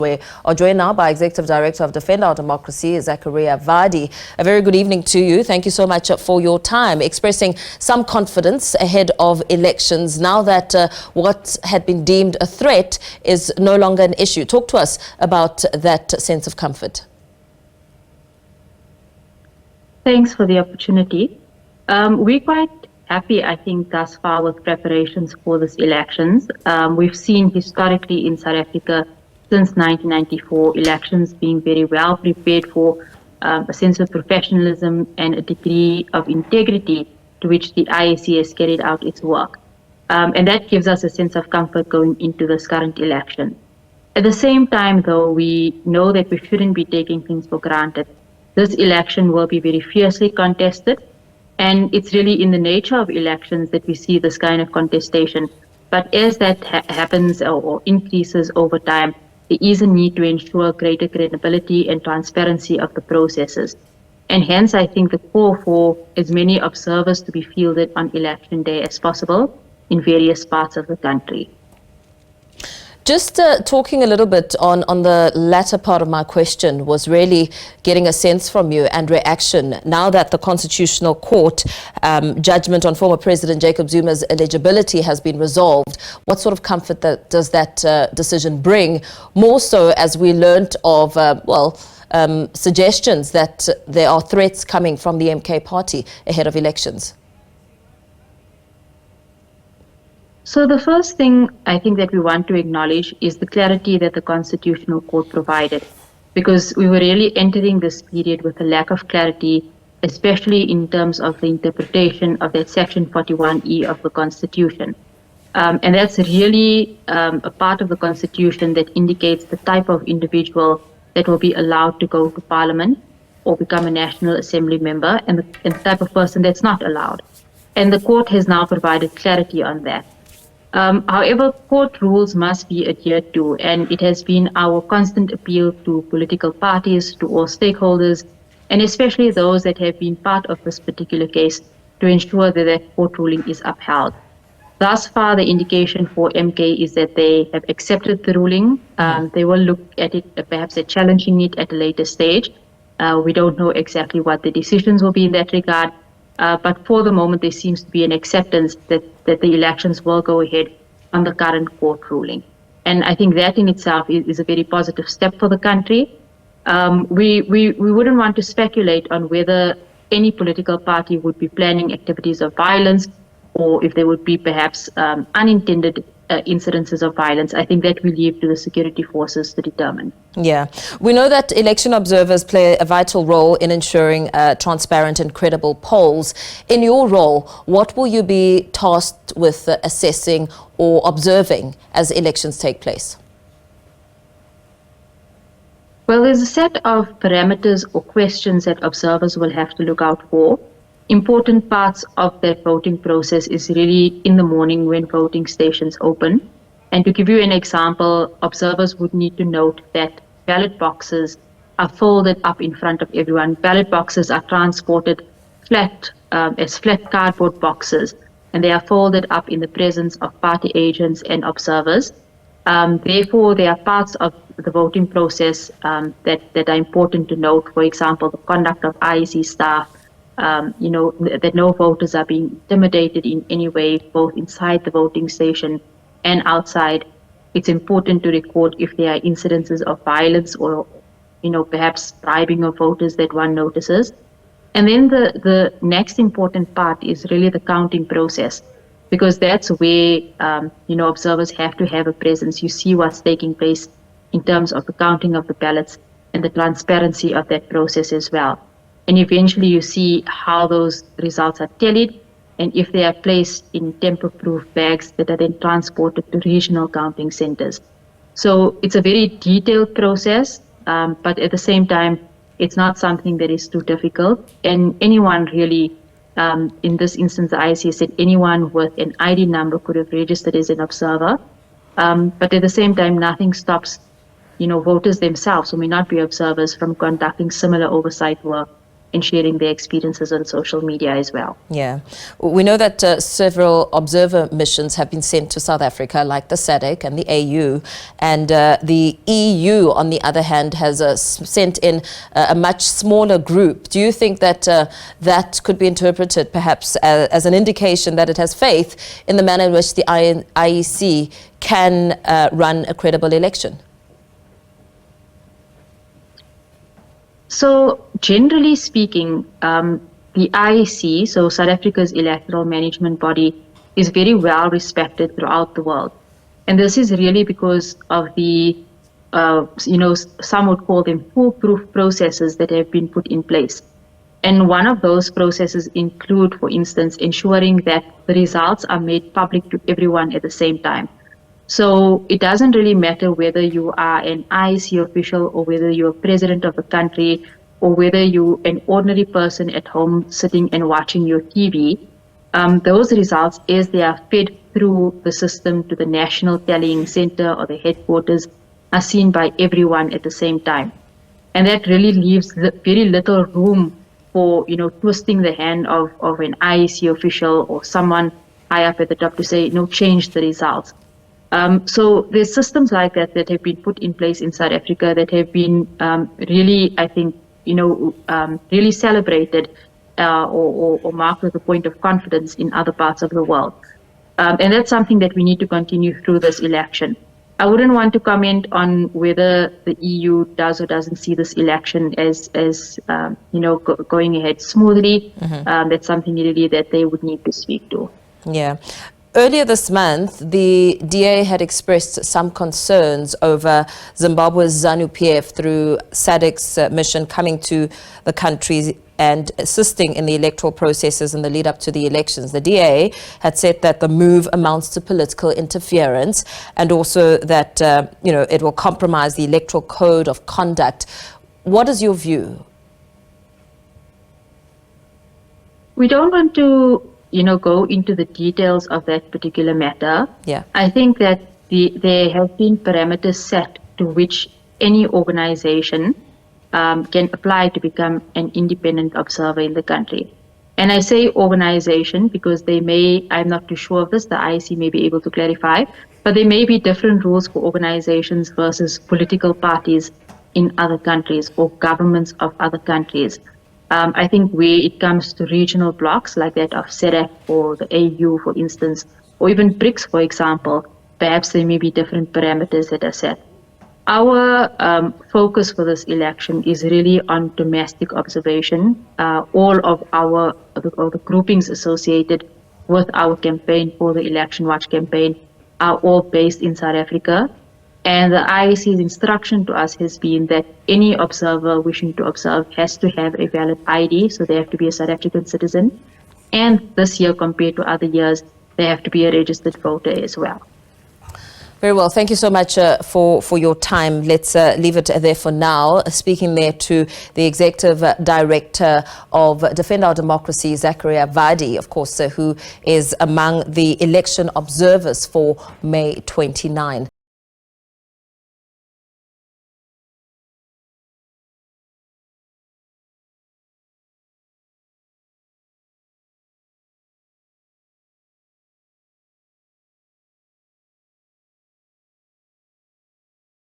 We are joined now by Executive Director of Defend Our Democracy, Zaakirah Vadi. A very good evening to you. Thank you so much for your time, expressing some confidence ahead of elections now that what had been deemed a threat is no longer an issue. Talk to us about that sense of comfort. Thanks for the opportunity. We're quite happy, I think, thus far with preparations for this elections. We've seen historically in South Africa since 1994, elections being very well prepared for, a sense of professionalism and a degree of integrity to which the IEC has carried out its work. And that gives us a sense of comfort going into this current election. At the same time, though, we know that we shouldn't be taking things for granted. This election will be very fiercely contested, and it's really in the nature of elections that we see this kind of contestation. But as that happens or increases over time, there is a need to ensure greater credibility and transparency of the processes. And hence, I think the call for as many observers to be fielded on election day as possible in various parts of the country. Just talking a little bit on the latter part of my question was really getting a sense from you and reaction now that the Constitutional Court judgment on former President Jacob Zuma's eligibility has been resolved. What sort of comfort does that decision bring, more so as we learnt of, suggestions that there are threats coming from the MK party ahead of elections? So the first thing I think that we want to acknowledge is the clarity that the Constitutional Court provided, because we were really entering this period with a lack of clarity, especially in terms of the interpretation of that Section 41E of the Constitution. And that's really a part of the Constitution that indicates the type of individual that will be allowed to go to Parliament or become a National Assembly member, and the type of person that's not allowed. And the court has now provided clarity on that. However, court rules must be adhered to, and it has been our constant appeal to political parties, to all stakeholders, and especially those that have been part of this particular case, to ensure that that court ruling is upheld. Thus far, the indication for MK is that they have accepted the ruling. They will look at it, perhaps at challenging it at a later stage. We don't know exactly what the decisions will be in that regard. But for the moment, there seems to be an acceptance that the elections will go ahead on the current court ruling. And I think that in itself is a very positive step for the country. We wouldn't want to speculate on whether any political party would be planning activities of violence or if there would be perhaps unintended incidences of violence. I think that we leave to the security forces to determine. Yeah, we know that election observers play a vital role in ensuring transparent and credible polls. In your role, what will you be tasked with assessing or observing as elections take place? Well, there's a set of parameters or questions that observers will have to look out for. Important parts of that voting process is really in the morning when voting stations open. And to give you an example, observers would need to note that ballot boxes are folded up in front of everyone. Ballot boxes are transported flat, as flat cardboard boxes, and they are folded up in the presence of party agents and observers. Therefore, there are parts of the voting process that are important to note. For example, the conduct of IEC staff, that no voters are being intimidated in any way, both inside the voting station and outside. It's important to record if there are incidences of violence or, perhaps bribing of voters that one notices. And then the next important part is really the counting process, because that's where, observers have to have a presence. You see what's taking place in terms of the counting of the ballots and the transparency of that process as well. And eventually you see how those results are tallied and if they are placed in tamper-proof bags that are then transported to regional counting centers. So it's a very detailed process, but at the same time, it's not something that is too difficult. And anyone really, in this instance, the IEC said anyone with an ID number could have registered as an observer. But at the same time, nothing stops, voters themselves who may not be observers from conducting similar oversight work and sharing their experiences on social media as well. Yeah. We know that several observer missions have been sent to South Africa, like the SADC and the AU, and the EU, on the other hand, has sent in a much smaller group. Do you think that that could be interpreted perhaps as an indication that it has faith in the manner in which the IEC can run a credible election? So generally speaking, the IEC, so South Africa's electoral management body, is very well respected throughout the world. And this is really because of the, some would call them foolproof processes that have been put in place. And one of those processes include, for instance, ensuring that the results are made public to everyone at the same time. So it doesn't really matter whether you are an IEC official or whether you're president of the country or whether you're an ordinary person at home sitting and watching your TV. Those results, as they are fed through the system to the National Tallying Center or the headquarters, are seen by everyone at the same time. And that really leaves very little room for, twisting the hand of an IEC official or someone high up at the top to say, no, change the results. So there's systems like that that have been put in place in South Africa that have been really, I think, really celebrated or marked with a point of confidence in other parts of the world. And that's something that we need to continue through this election. I wouldn't want to comment on whether the EU does or doesn't see this election as going ahead smoothly. That's something really that they would need to speak to. Yeah. Earlier this month, the DA had expressed some concerns over Zimbabwe's ZANU-PF through SADC's mission coming to the country and assisting in the electoral processes in the lead up to the elections. The DA had said that the move amounts to political interference and also that, it will compromise the electoral code of conduct. What is your view? We don't want to go into the details of that particular matter. Yeah. I think that there have been parameters set to which any organization can apply to become an independent observer in the country. And I say organization because I'm not too sure of this, the IEC may be able to clarify, but there may be different rules for organizations versus political parties in other countries or governments of other countries. I think where it comes to regional blocks like that of SADC or the AU, for instance, or even BRICS, for example, perhaps there may be different parameters that are set. Our focus for this election is really on domestic observation. All of the groupings associated with our campaign for the Election Watch campaign are all based in South Africa. And the IEC's instruction to us has been that any observer wishing to observe has to have a valid ID, so they have to be a South African citizen. And this year, compared to other years, they have to be a registered voter as well. Very well. Thank you so much for your time. Let's leave it there for now. Speaking there to the Executive Director of Defend Our Democracy, Zaakirah Vadi, of course, who is among the election observers for May 29.